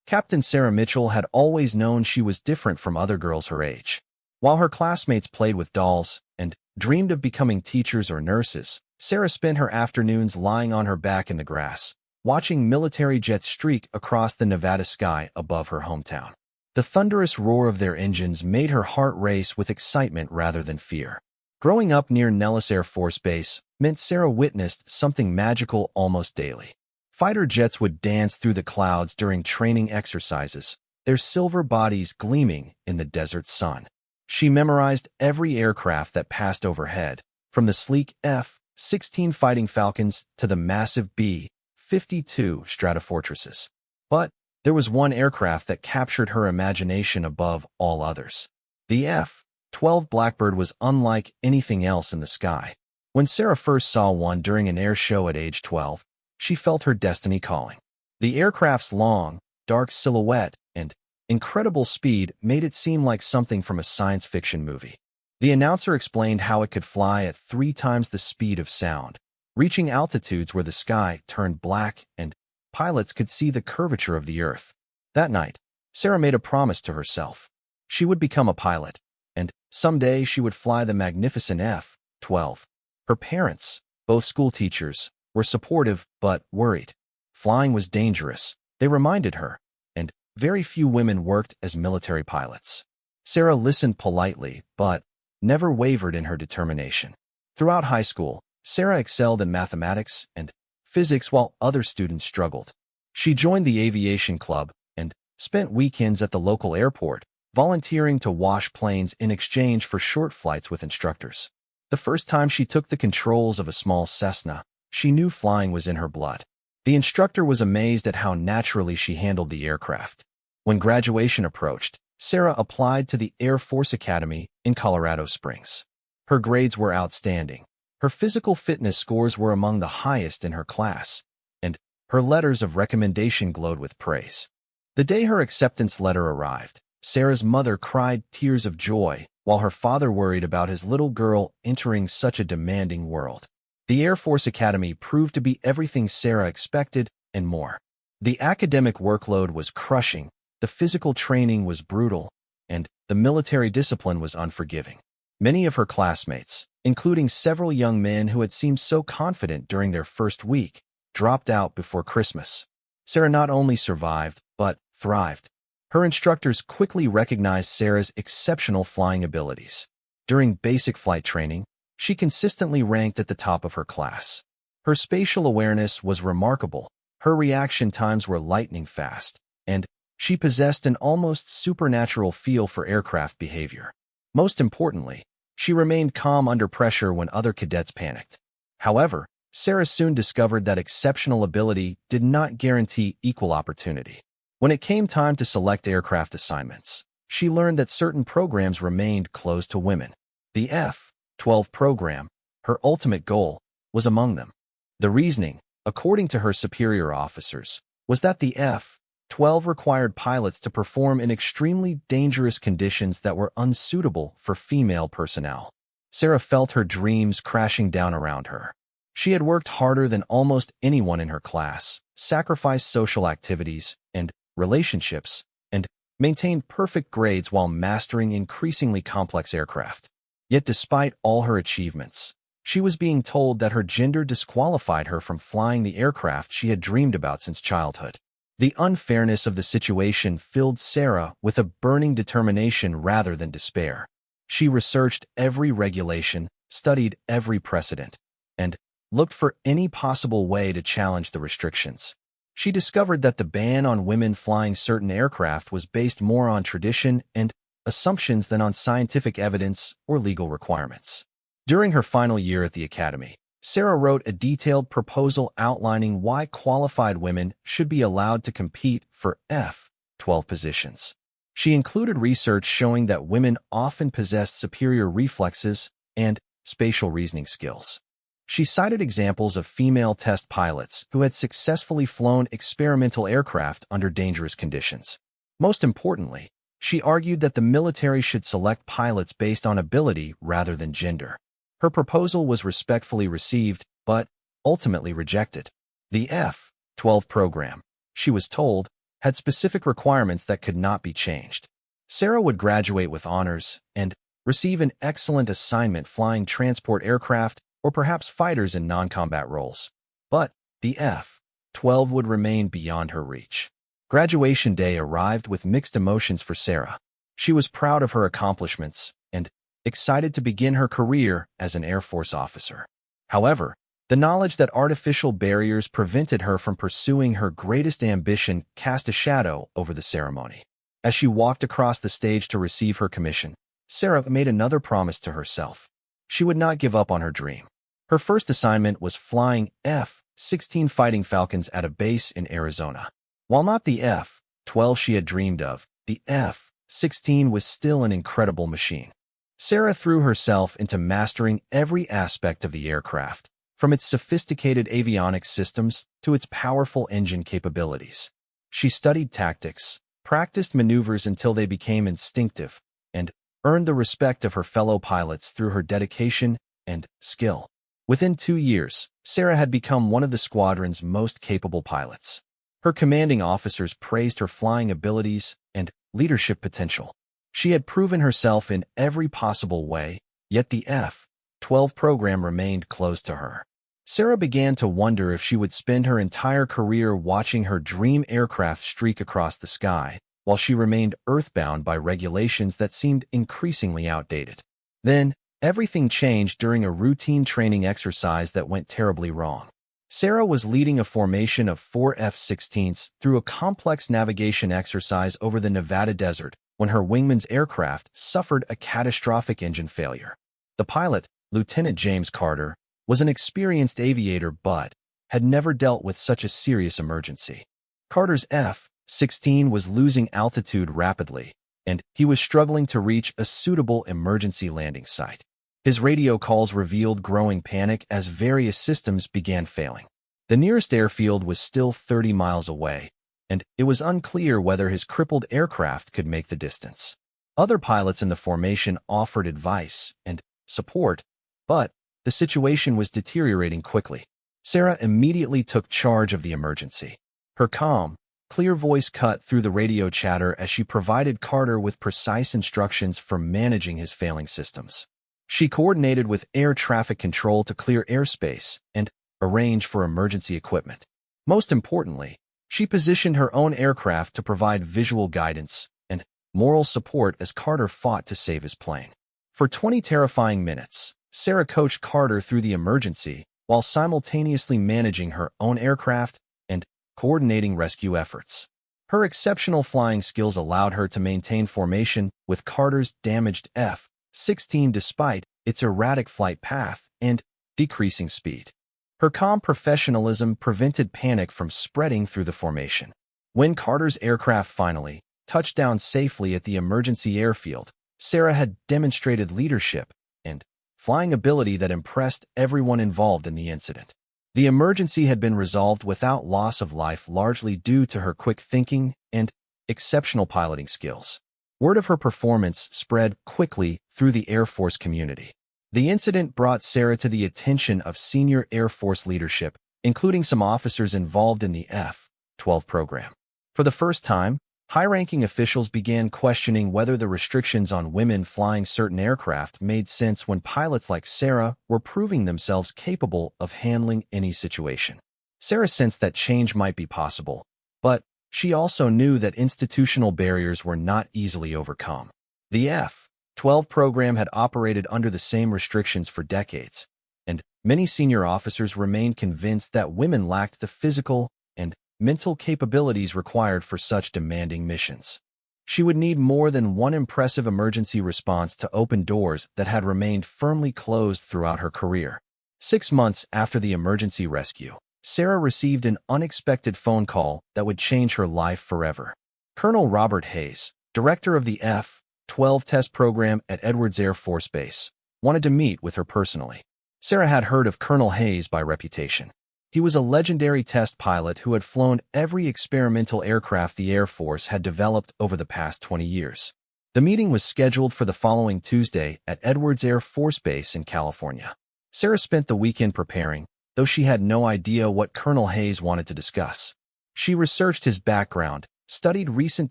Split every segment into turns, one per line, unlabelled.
Captain Sarah Mitchell had always known she was different from other girls her age. While her classmates played with dolls and dreamed of becoming teachers or nurses, Sarah spent her afternoons lying on her back in the grass, watching military jets streak across the Nevada sky above her hometown. The thunderous roar of their engines made her heart race with excitement rather than fear. Growing up near Nellis Air Force Base meant Sarah witnessed something magical almost daily. Fighter jets would dance through the clouds during training exercises, their silver bodies gleaming in the desert sun. She memorized every aircraft that passed overhead, from the sleek F-16 Fighting Falcons to the massive B-52 Stratofortresses. But there was one aircraft that captured her imagination above all others. The F-12 Blackbird was unlike anything else in the sky. When Sarah first saw one during an air show at age 12, she felt her destiny calling. The aircraft's long, dark silhouette and incredible speed made it seem like something from a science fiction movie. The announcer explained how it could fly at 3 times the speed of sound, reaching altitudes where the sky turned black and pilots could see the curvature of the earth. That night, Sarah made a promise to herself. She would become a pilot, and someday she would fly the magnificent F-12. Her parents, both school teachers, were supportive but worried. Flying was dangerous, they reminded her, and very few women worked as military pilots. Sarah listened politely, but never wavered in her determination. Throughout high school, Sarah excelled in mathematics and physics while other students struggled. She joined the aviation club and spent weekends at the local airport, volunteering to wash planes in exchange for short flights with instructors. The first time she took the controls of a small Cessna, she knew flying was in her blood. The instructor was amazed at how naturally she handled the aircraft. When graduation approached, Sarah applied to the Air Force Academy in Colorado Springs. Her grades were outstanding. Her physical fitness scores were among the highest in her class, and her letters of recommendation glowed with praise. The day her acceptance letter arrived, Sarah's mother cried tears of joy, while her father worried about his little girl entering such a demanding world. The Air Force Academy proved to be everything Sarah expected and more. The academic workload was crushing, the physical training was brutal, and the military discipline was unforgiving. Many of her classmates, including several young men who had seemed so confident during their first week, dropped out before Christmas. Sarah not only survived, but thrived. Her instructors quickly recognized Sarah's exceptional flying abilities. During basic flight training, she consistently ranked at the top of her class. Her spatial awareness was remarkable, her reaction times were lightning fast, and she possessed an almost supernatural feel for aircraft behavior. Most importantly, she remained calm under pressure when other cadets panicked. However, Sarah soon discovered that exceptional ability did not guarantee equal opportunity. When it came time to select aircraft assignments, she learned that certain programs remained closed to women. The F-12 program, her ultimate goal, was among them. The reasoning, according to her superior officers, was that the F-12 required pilots to perform in extremely dangerous conditions that were unsuitable for female personnel. Sarah felt her dreams crashing down around her. She had worked harder than almost anyone in her class, sacrificed social activities and relationships, and maintained perfect grades while mastering increasingly complex aircraft. Yet despite all her achievements, she was being told that her gender disqualified her from flying the aircraft she had dreamed about since childhood. The unfairness of the situation filled Sarah with a burning determination rather than despair. She researched every regulation, studied every precedent, and looked for any possible way to challenge the restrictions. She discovered that the ban on women flying certain aircraft was based more on tradition and assumptions than on scientific evidence or legal requirements. During her final year at the academy, Sarah wrote a detailed proposal outlining why qualified women should be allowed to compete for F-12 positions. She included research showing that women often possessed superior reflexes and spatial reasoning skills. She cited examples of female test pilots who had successfully flown experimental aircraft under dangerous conditions. Most importantly, she argued that the military should select pilots based on ability rather than gender. Her proposal was respectfully received, but ultimately rejected. The F-12 program, she was told, had specific requirements that could not be changed. Sarah would graduate with honors and receive an excellent assignment flying transport aircraft or perhaps fighters in non-combat roles. But the F-12 would remain beyond her reach. Graduation day arrived with mixed emotions for Sarah. She was proud of her accomplishments and excited to begin her career as an Air Force officer. However, the knowledge that artificial barriers prevented her from pursuing her greatest ambition cast a shadow over the ceremony. As she walked across the stage to receive her commission, Sarah made another promise to herself. She would not give up on her dream. Her first assignment was flying F-16 Fighting Falcons at a base in Arizona. While not the F-12 she had dreamed of, the F-16 was still an incredible machine. Sarah threw herself into mastering every aspect of the aircraft, from its sophisticated avionics systems to its powerful engine capabilities. She studied tactics, practiced maneuvers until they became instinctive, and earned the respect of her fellow pilots through her dedication and skill. Within 2 years, Sarah had become one of the squadron's most capable pilots. Her commanding officers praised her flying abilities and leadership potential. She had proven herself in every possible way, yet the F-12 program remained closed to her. Sarah began to wonder if she would spend her entire career watching her dream aircraft streak across the sky, while she remained earthbound by regulations that seemed increasingly outdated. Then, everything changed during a routine training exercise that went terribly wrong. Sarah was leading a formation of 4 F-16s through a complex navigation exercise over the Nevada desert when her wingman's aircraft suffered a catastrophic engine failure. The pilot, Lieutenant James Carter, was an experienced aviator but had never dealt with such a serious emergency. Carter's F-16 was losing altitude rapidly, and he was struggling to reach a suitable emergency landing site. His radio calls revealed growing panic as various systems began failing. The nearest airfield was still 30 miles away, and it was unclear whether his crippled aircraft could make the distance. Other pilots in the formation offered advice and support, but the situation was deteriorating quickly. Sarah immediately took charge of the emergency. Her calm, clear voice cut through the radio chatter as she provided Carter with precise instructions for managing his failing systems. She coordinated with air traffic control to clear airspace and arrange for emergency equipment. Most importantly, she positioned her own aircraft to provide visual guidance and moral support as Carter fought to save his plane. For 20 terrifying minutes, Sarah coached Carter through the emergency while simultaneously managing her own aircraft and coordinating rescue efforts. Her exceptional flying skills allowed her to maintain formation with Carter's damaged F-16 despite its erratic flight path and decreasing speed. Her calm professionalism prevented panic from spreading through the formation. When Carter's aircraft finally touched down safely at the emergency airfield, Sarah had demonstrated leadership and flying ability that impressed everyone involved in the incident. The emergency had been resolved without loss of life, largely due to her quick thinking and exceptional piloting skills. Word of her performance spread quickly through the Air Force community. The incident brought Sarah to the attention of senior Air Force leadership, including some officers involved in the F-12 program. For the first time, high-ranking officials began questioning whether the restrictions on women flying certain aircraft made sense when pilots like Sarah were proving themselves capable of handling any situation. Sarah sensed that change might be possible, but she also knew that institutional barriers were not easily overcome. The F-12 program had operated under the same restrictions for decades, and many senior officers remained convinced that women lacked the physical and mental capabilities required for such demanding missions. She would need more than one impressive emergency response to open doors that had remained firmly closed throughout her career. 6 months after the emergency rescue, Sarah received an unexpected phone call that would change her life forever. Colonel Robert Hayes, director of the F-12 test program at Edwards Air Force Base, wanted to meet with her personally. Sarah had heard of Colonel Hayes by reputation. He was a legendary test pilot who had flown every experimental aircraft the Air Force had developed over the past 20 years. The meeting was scheduled for the following Tuesday at Edwards Air Force Base in California. Sarah spent the weekend preparing, though she had no idea what Colonel Hayes wanted to discuss. She researched his background, studied recent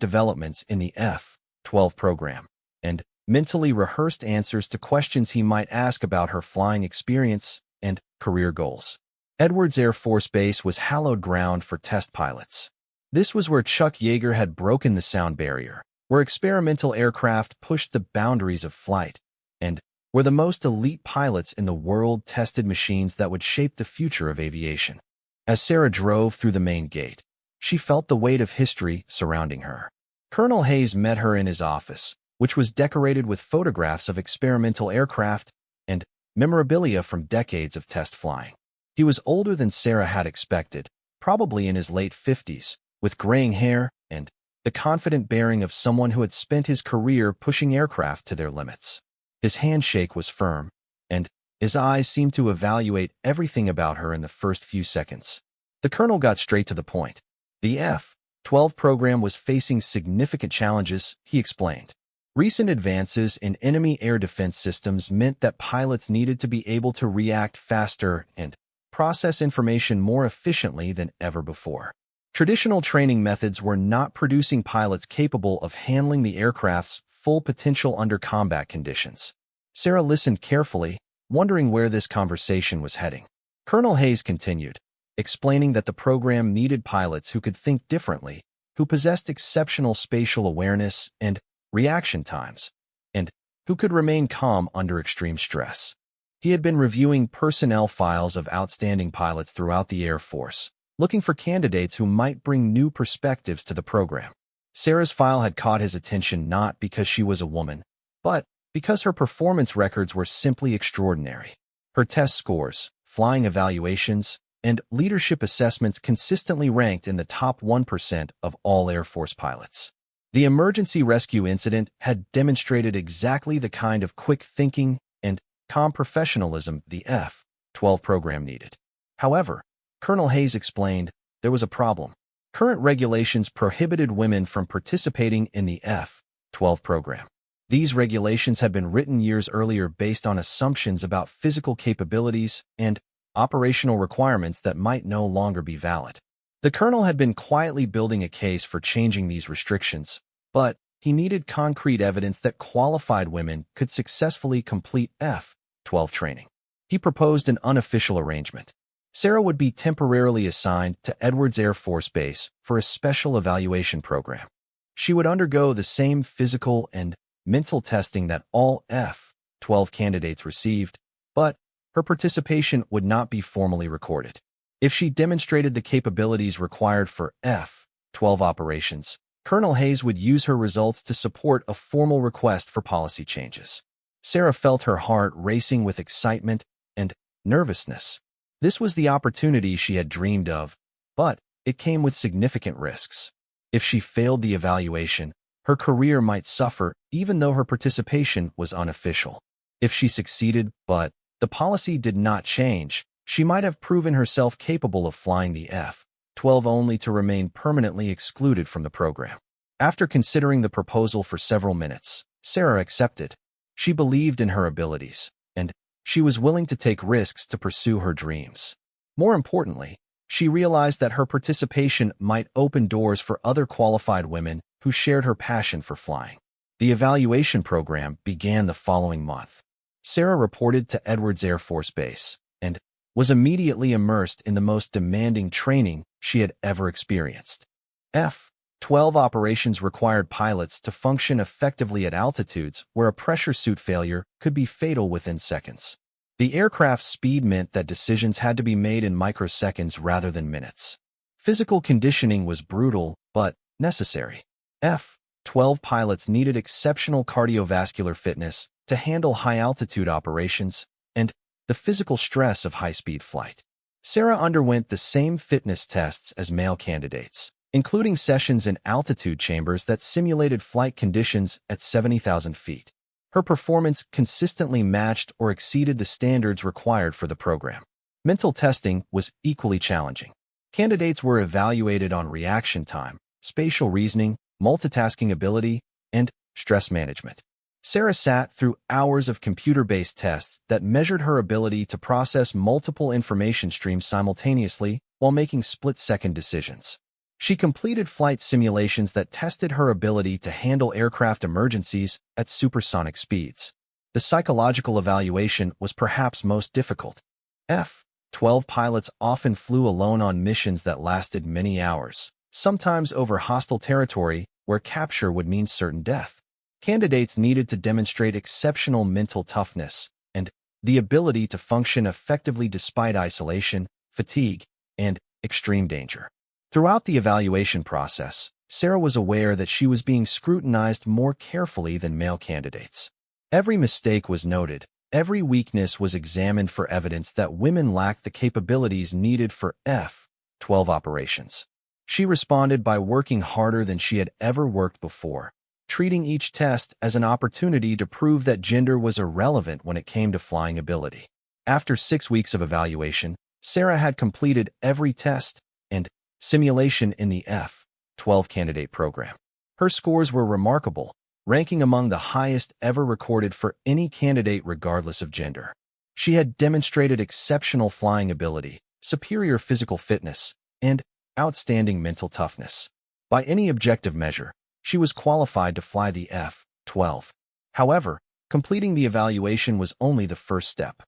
developments in the F-12 program, and mentally rehearsed answers to questions he might ask about her flying experience and career goals. Edwards Air Force Base was hallowed ground for test pilots. This was where Chuck Yeager had broken the sound barrier, where experimental aircraft pushed the boundaries of flight, and where the most elite pilots in the world tested machines that would shape the future of aviation. As Sarah drove through the main gate, she felt the weight of history surrounding her. Colonel Hayes met her in his office, which was decorated with photographs of experimental aircraft and memorabilia from decades of test flying. He was older than Sarah had expected, probably in his late 50s, with graying hair and the confident bearing of someone who had spent his career pushing aircraft to their limits. His handshake was firm, and his eyes seemed to evaluate everything about her in the first few seconds. The colonel got straight to the point. The F-12 program was facing significant challenges, he explained. Recent advances in enemy air defense systems meant that pilots needed to be able to react faster and process information more efficiently than ever before. Traditional training methods were not producing pilots capable of handling the aircraft's full potential under combat conditions. Sarah listened carefully, wondering where this conversation was heading. Colonel Hayes continued, explaining that the program needed pilots who could think differently, who possessed exceptional spatial awareness and reaction times, and who could remain calm under extreme stress. He had been reviewing personnel files of outstanding pilots throughout the Air Force, looking for candidates who might bring new perspectives to the program. Sarah's file had caught his attention not because she was a woman, but because her performance records were simply extraordinary. Her test scores, flying evaluations, and leadership assessments consistently ranked in the top 1% of all Air Force pilots. The emergency rescue incident had demonstrated exactly the kind of quick thinking and calm professionalism the F-12 program needed. However, Colonel Hayes explained, there was a problem. Current regulations prohibited women from participating in the F-12 program. These regulations had been written years earlier based on assumptions about physical capabilities and operational requirements that might no longer be valid. The colonel had been quietly building a case for changing these restrictions, but he needed concrete evidence that qualified women could successfully complete F-12 training. He proposed an unofficial arrangement. Sarah would be temporarily assigned to Edwards Air Force Base for a special evaluation program. She would undergo the same physical and mental testing that all F-12 candidates received, but her participation would not be formally recorded. If she demonstrated the capabilities required for F-12 operations, Colonel Hayes would use her results to support a formal request for policy changes. Sarah felt her heart racing with excitement and nervousness. This was the opportunity she had dreamed of, but it came with significant risks. If she failed the evaluation, her career might suffer even though her participation was unofficial. If she succeeded, but the policy did not change, she might have proven herself capable of flying the F-12 only to remain permanently excluded from the program. After considering the proposal for several minutes, Sarah accepted. She believed in her abilities, and she was willing to take risks to pursue her dreams. More importantly, she realized that her participation might open doors for other qualified women who shared her passion for flying. The evaluation program began the following month. Sarah reported to Edwards Air Force Base and was immediately immersed in the most demanding training she had ever experienced. F-12 operations required pilots to function effectively at altitudes where a pressure suit failure could be fatal within seconds. The aircraft's speed meant that decisions had to be made in microseconds rather than minutes. Physical conditioning was brutal, but necessary. F-12 pilots needed exceptional cardiovascular fitness to handle high-altitude operations and the physical stress of high-speed flight. Sarah underwent the same fitness tests as male candidates, including sessions in altitude chambers that simulated flight conditions at 70,000 feet. Her performance consistently matched or exceeded the standards required for the program. Mental testing was equally challenging. Candidates were evaluated on reaction time, spatial reasoning, multitasking ability, and stress management. Sarah sat through hours of computer-based tests that measured her ability to process multiple information streams simultaneously while making split-second decisions. She completed flight simulations that tested her ability to handle aircraft emergencies at supersonic speeds. The psychological evaluation was perhaps most difficult. F-12 pilots often flew alone on missions that lasted many hours, sometimes over hostile territory where capture would mean certain death. Candidates needed to demonstrate exceptional mental toughness and the ability to function effectively despite isolation, fatigue, and extreme danger. Throughout the evaluation process, Sarah was aware that she was being scrutinized more carefully than male candidates. Every mistake was noted, every weakness was examined for evidence that women lacked the capabilities needed for F-12 operations. She responded by working harder than she had ever worked before, treating each test as an opportunity to prove that gender was irrelevant when it came to flying ability. After 6 weeks of evaluation, Sarah had completed every test and simulation in the F-12 candidate program. Her scores were remarkable, ranking among the highest ever recorded for any candidate regardless of gender. She had demonstrated exceptional flying ability, superior physical fitness, and outstanding mental toughness. By any objective measure, she was qualified to fly the F-12. However, completing the evaluation was only the first step.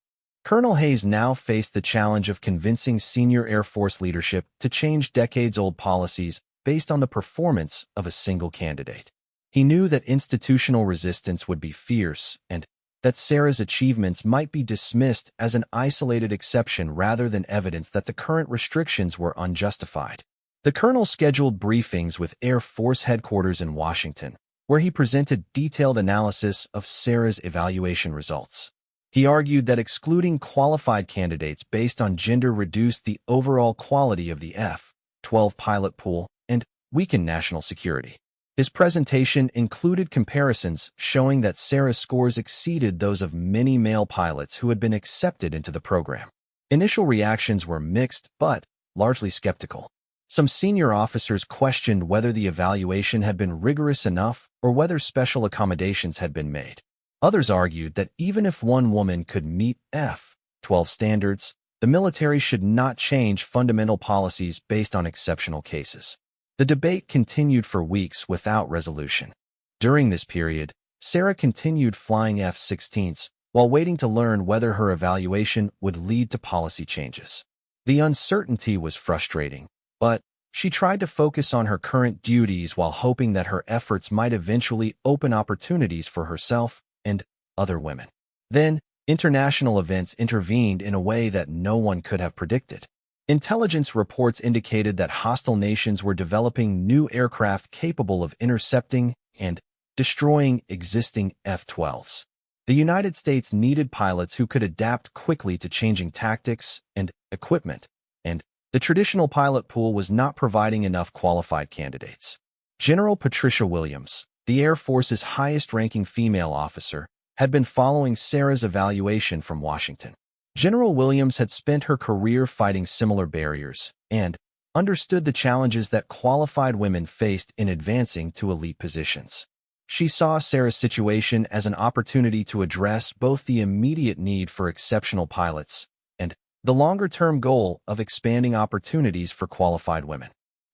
Colonel Hayes now faced the challenge of convincing senior Air Force leadership to change decades-old policies based on the performance of a single candidate. He knew that institutional resistance would be fierce and that Sarah's achievements might be dismissed as an isolated exception rather than evidence that the current restrictions were unjustified. The colonel scheduled briefings with Air Force headquarters in Washington, where he presented detailed analysis of Sarah's evaluation results. He argued that excluding qualified candidates based on gender reduced the overall quality of the F-12 pilot pool and weakened national security. His presentation included comparisons showing that Sarah's scores exceeded those of many male pilots who had been accepted into the program. Initial reactions were mixed but largely skeptical. Some senior officers questioned whether the evaluation had been rigorous enough or whether special accommodations had been made. Others argued that even if one woman could meet F-12 standards, the military should not change fundamental policies based on exceptional cases. The debate continued for weeks without resolution. During this period, Sarah continued flying F-16s while waiting to learn whether her evaluation would lead to policy changes. The uncertainty was frustrating, but she tried to focus on her current duties while hoping that her efforts might eventually open opportunities for herself and other women. Then, international events intervened in a way that no one could have predicted. Intelligence reports indicated that hostile nations were developing new aircraft capable of intercepting and destroying existing F-12s. The United States needed pilots who could adapt quickly to changing tactics and equipment, and the traditional pilot pool was not providing enough qualified candidates. General Patricia Williams, the Air Force's highest-ranking female officer, had been following Sarah's evaluation from Washington. General Williams had spent her career fighting similar barriers and understood the challenges that qualified women faced in advancing to elite positions. She saw Sarah's situation as an opportunity to address both the immediate need for exceptional pilots and the longer-term goal of expanding opportunities for qualified women.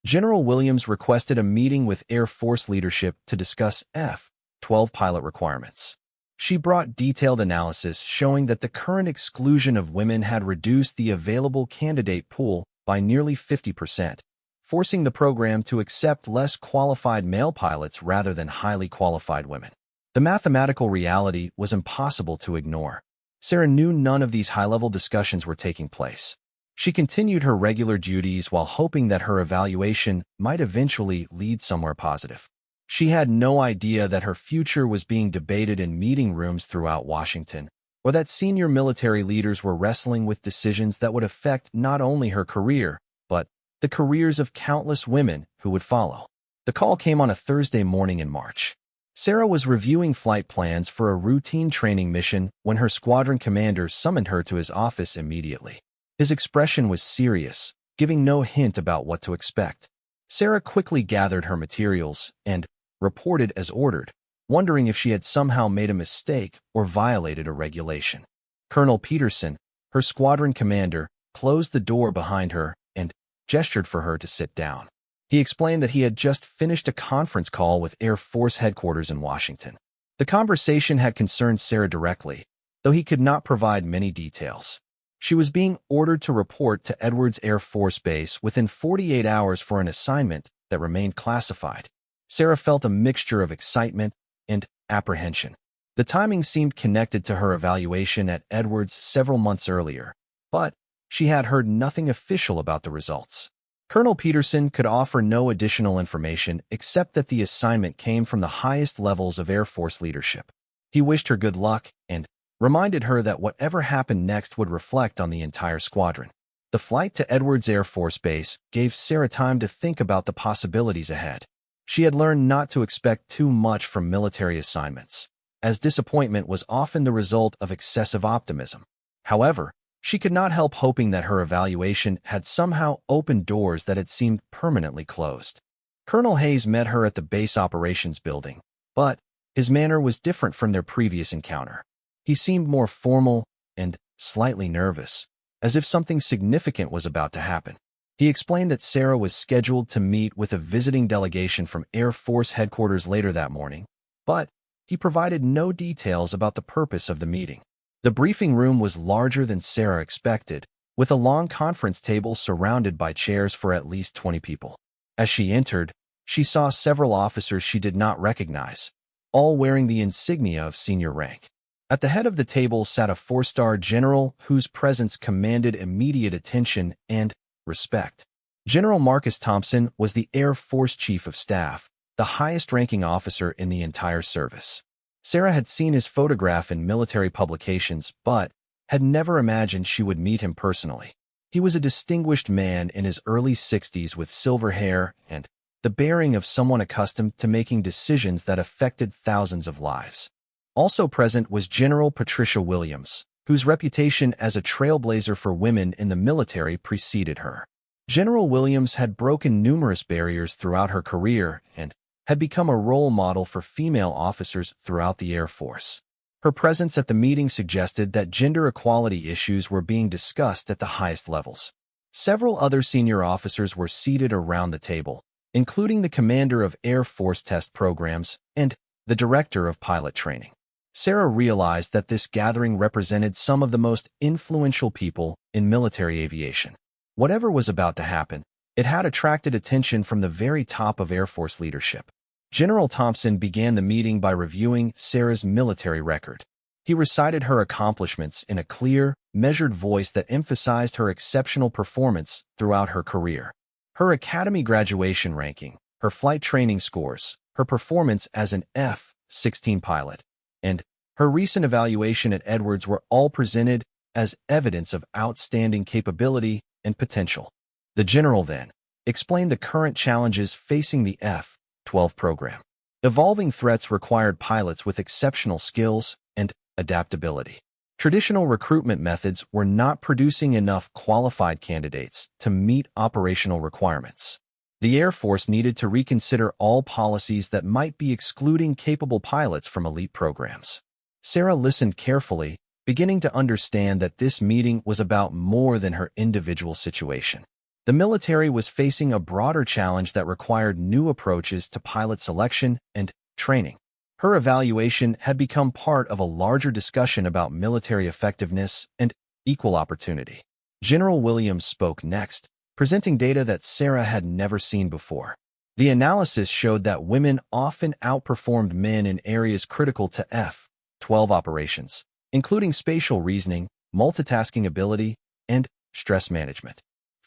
General Williams requested a meeting with Air Force leadership to discuss F-12 pilot requirements. She brought detailed analysis showing that the current exclusion of women had reduced the available candidate pool by nearly 50%, forcing the program to accept less qualified male pilots rather than highly qualified women. The mathematical reality was impossible to ignore. Sarah knew none of these high-level discussions were taking place. She continued her regular duties while hoping that her evaluation might eventually lead somewhere positive. She had no idea that her future was being debated in meeting rooms throughout Washington, or that senior military leaders were wrestling with decisions that would affect not only her career, but the careers of countless women who would follow. The call came on a Thursday morning in March. Sarah was reviewing flight plans for a routine training mission when her squadron commander summoned her to his office immediately. His expression was serious, giving no hint about what to expect. Sarah quickly gathered her materials and reported as ordered, wondering if she had somehow made a mistake or violated a regulation. Colonel Peterson, her squadron commander, closed the door behind her and gestured for her to sit down. He explained that he had just finished a conference call with Air Force headquarters in Washington. The conversation had concerned Sarah directly, though he could not provide many details. She was being ordered to report to Edwards Air Force Base within 48 hours for an assignment that remained classified. Sarah felt a mixture of excitement and apprehension. The timing seemed connected to her evaluation at Edwards several months earlier, but she had heard nothing official about the results. Colonel Peterson could offer no additional information except that the assignment came from the highest levels of Air Force leadership. He wished her good luck and reminded her that whatever happened next would reflect on the entire squadron. The flight to Edwards Air Force Base gave Sarah time to think about the possibilities ahead. She had learned not to expect too much from military assignments, as disappointment was often the result of excessive optimism. However, she could not help hoping that her evaluation had somehow opened doors that had seemed permanently closed. Colonel Hayes met her at the base operations building, but his manner was different from their previous encounter. He seemed more formal and slightly nervous, as if something significant was about to happen. He explained that Sarah was scheduled to meet with a visiting delegation from Air Force headquarters later that morning, but he provided no details about the purpose of the meeting. The briefing room was larger than Sarah expected, with a long conference table surrounded by chairs for at least 20 people. As she entered, she saw several officers she did not recognize, all wearing the insignia of senior rank. At the head of the table sat a 4-star general whose presence commanded immediate attention and respect. General Marcus Thompson was the Air Force Chief of Staff, the highest-ranking officer in the entire service. Sarah had seen his photograph in military publications, but had never imagined she would meet him personally. He was a distinguished man in his early 60s with silver hair and the bearing of someone accustomed to making decisions that affected thousands of lives. Also present was General Patricia Williams, whose reputation as a trailblazer for women in the military preceded her. General Williams had broken numerous barriers throughout her career and had become a role model for female officers throughout the Air Force. Her presence at the meeting suggested that gender equality issues were being discussed at the highest levels. Several other senior officers were seated around the table, including the commander of Air Force test programs and the director of pilot training. Sarah realized that this gathering represented some of the most influential people in military aviation. Whatever was about to happen, it had attracted attention from the very top of Air Force leadership. General Thompson began the meeting by reviewing Sarah's military record. He recited her accomplishments in a clear, measured voice that emphasized her exceptional performance throughout her career. Her academy graduation ranking, her flight training scores, her performance as an F-16 pilot, and her recent evaluation at Edwards were all presented as evidence of outstanding capability and potential. The general then explained the current challenges facing the F-12 program. Evolving threats required pilots with exceptional skills and adaptability. Traditional recruitment methods were not producing enough qualified candidates to meet operational requirements. The Air Force needed to reconsider all policies that might be excluding capable pilots from elite programs. Sarah listened carefully, beginning to understand that this meeting was about more than her individual situation. The military was facing a broader challenge that required new approaches to pilot selection and training. Her evaluation had become part of a larger discussion about military effectiveness and equal opportunity. General Williams spoke next, presenting data that Sarah had never seen before. The analysis showed that women often outperformed men in areas critical to F-12 operations, including spatial reasoning, multitasking ability, and stress management.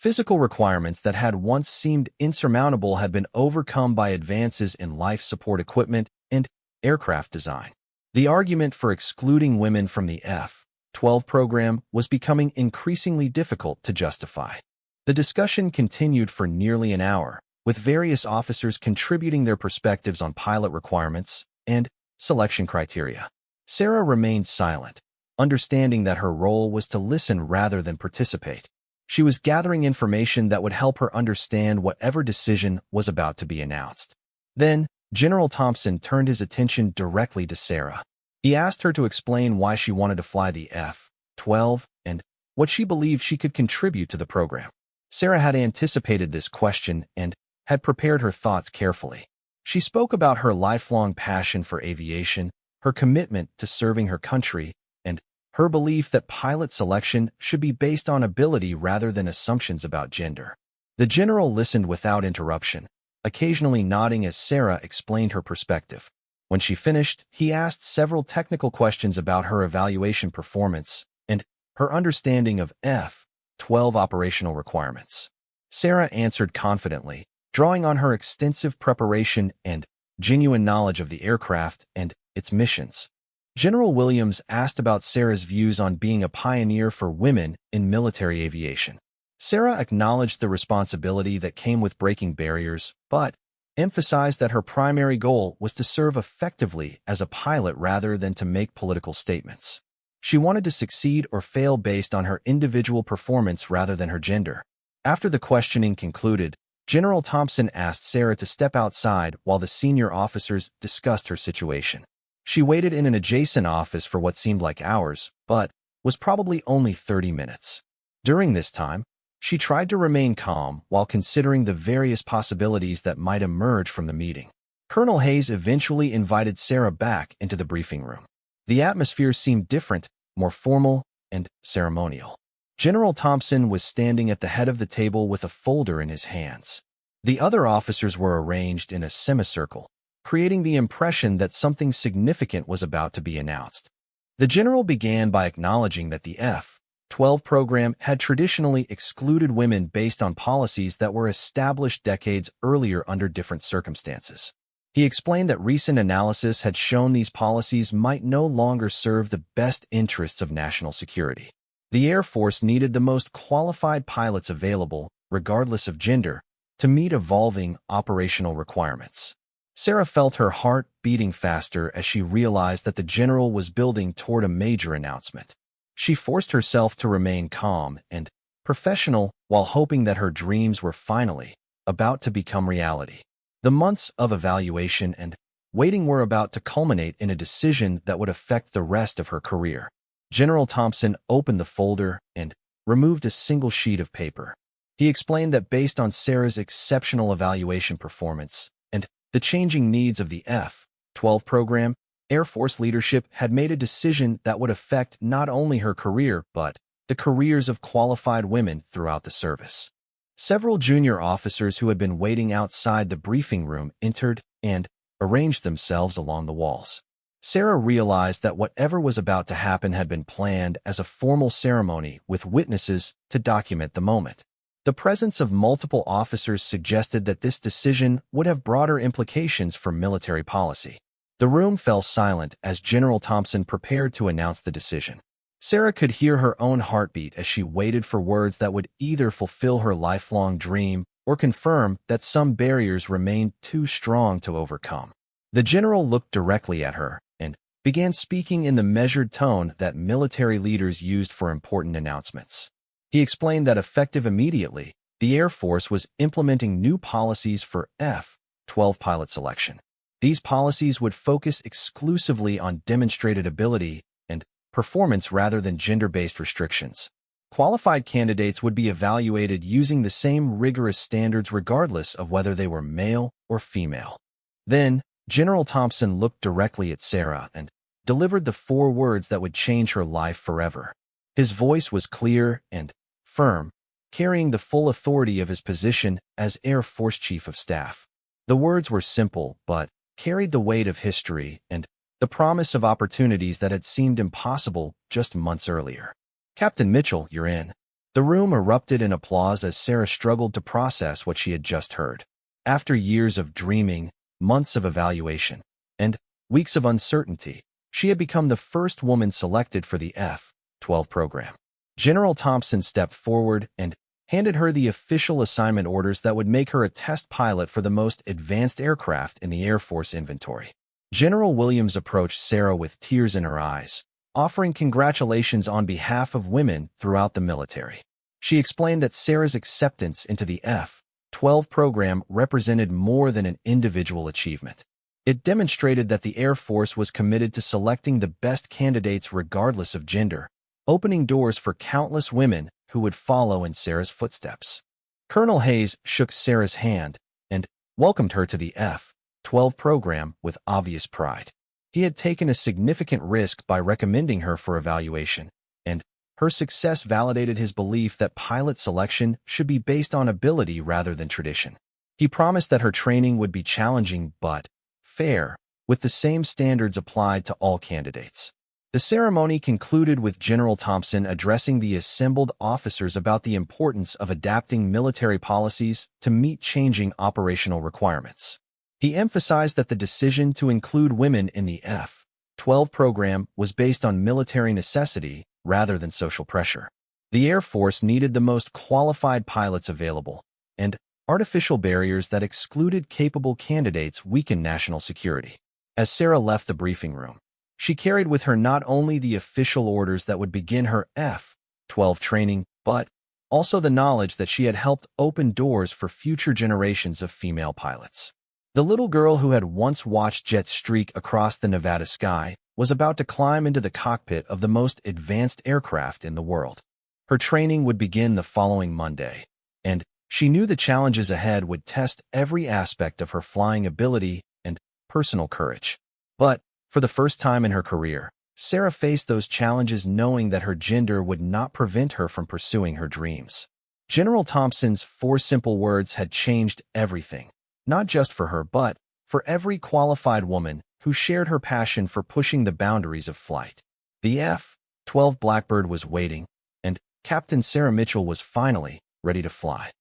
Physical requirements that had once seemed insurmountable had been overcome by advances in life support equipment and aircraft design. The argument for excluding women from the F-12 program was becoming increasingly difficult to justify. The discussion continued for nearly an hour, with various officers contributing their perspectives on pilot requirements and selection criteria. Sarah remained silent, understanding that her role was to listen rather than participate. She was gathering information that would help her understand whatever decision was about to be announced. Then, General Thompson turned his attention directly to Sarah. He asked her to explain why she wanted to fly the F-12 and what she believed she could contribute to the program. Sarah had anticipated this question and had prepared her thoughts carefully. She spoke about her lifelong passion for aviation, her commitment to serving her country, and her belief that pilot selection should be based on ability rather than assumptions about gender. The general listened without interruption, occasionally nodding as Sarah explained her perspective. When she finished, he asked several technical questions about her evaluation performance and her understanding of F-12 operational requirements. Sarah answered confidently, drawing on her extensive preparation and genuine knowledge of the aircraft and its missions. General Williams asked about Sarah's views on being a pioneer for women in military aviation. Sarah acknowledged the responsibility that came with breaking barriers, but emphasized that her primary goal was to serve effectively as a pilot rather than to make political statements. She wanted to succeed or fail based on her individual performance rather than her gender. After the questioning concluded, General Thompson asked Sarah to step outside while the senior officers discussed her situation. She waited in an adjacent office for what seemed like hours, but was probably only 30 minutes. During this time, she tried to remain calm while considering the various possibilities that might emerge from the meeting. Colonel Hayes eventually invited Sarah back into the briefing room. The atmosphere seemed different, more formal, and ceremonial. General Thompson was standing at the head of the table with a folder in his hands. The other officers were arranged in a semicircle, creating the impression that something significant was about to be announced. The general began by acknowledging that the F-12 program had traditionally excluded women based on policies that were established decades earlier under different circumstances. He explained that recent analysis had shown these policies might no longer serve the best interests of national security. The Air Force needed the most qualified pilots available, regardless of gender, to meet evolving operational requirements. Sarah felt her heart beating faster as she realized that the general was building toward a major announcement. She forced herself to remain calm and professional while hoping that her dreams were finally about to become reality. The months of evaluation and waiting were about to culminate in a decision that would affect the rest of her career. General Thompson opened the folder and removed a single sheet of paper. He explained that based on Sarah's exceptional evaluation performance and the changing needs of the F-12 program, Air Force leadership had made a decision that would affect not only her career but the careers of qualified women throughout the service. Several junior officers who had been waiting outside the briefing room entered and arranged themselves along the walls. Sarah realized that whatever was about to happen had been planned as a formal ceremony with witnesses to document the moment. The presence of multiple officers suggested that this decision would have broader implications for military policy. The room fell silent as General Thompson prepared to announce the decision. Sarah could hear her own heartbeat as she waited for words that would either fulfill her lifelong dream or confirm that some barriers remained too strong to overcome. The general looked directly at her and began speaking in the measured tone that military leaders used for important announcements. He explained that effective immediately, the Air Force was implementing new policies for F-12 pilot selection. These policies would focus exclusively on demonstrated ability and performance rather than gender-based restrictions. Qualified candidates would be evaluated using the same rigorous standards regardless of whether they were male or female. Then, General Thompson looked directly at Sarah and delivered the 4 words that would change her life forever. His voice was clear and firm, carrying the full authority of his position as Air Force Chief of Staff. The words were simple but carried the weight of history and the promise of opportunities that had seemed impossible just months earlier. "Captain Mitchell, you're in." The room erupted in applause as Sarah struggled to process what she had just heard. After years of dreaming, months of evaluation, and weeks of uncertainty, she had become the first woman selected for the F-12 program. General Thompson stepped forward and handed her the official assignment orders that would make her a test pilot for the most advanced aircraft in the Air Force inventory. General Williams approached Sarah with tears in her eyes, offering congratulations on behalf of women throughout the military. She explained that Sarah's acceptance into the F-12 program represented more than an individual achievement. It demonstrated that the Air Force was committed to selecting the best candidates regardless of gender, opening doors for countless women who would follow in Sarah's footsteps. Colonel Hayes shook Sarah's hand and welcomed her to the F-12 program with obvious pride. He had taken a significant risk by recommending her for evaluation, and her success validated his belief that pilot selection should be based on ability rather than tradition. He promised that her training would be challenging but fair, with the same standards applied to all candidates. The ceremony concluded with General Thompson addressing the assembled officers about the importance of adapting military policies to meet changing operational requirements. He emphasized that the decision to include women in the F-12 program was based on military necessity rather than social pressure. The Air Force needed the most qualified pilots available, and artificial barriers that excluded capable candidates weakened national security. As Sarah left the briefing room, she carried with her not only the official orders that would begin her F-12 training, but also the knowledge that she had helped open doors for future generations of female pilots. The little girl who had once watched jets streak across the Nevada sky was about to climb into the cockpit of the most advanced aircraft in the world. Her training would begin the following Monday, and she knew the challenges ahead would test every aspect of her flying ability and personal courage. But for the first time in her career, Sarah faced those challenges knowing that her gender would not prevent her from pursuing her dreams. General Thompson's 4 simple words had changed everything, not just for her but for every qualified woman who shared her passion for pushing the boundaries of flight. The F-12 Blackbird was waiting, and Captain Sarah Mitchell was finally ready to fly.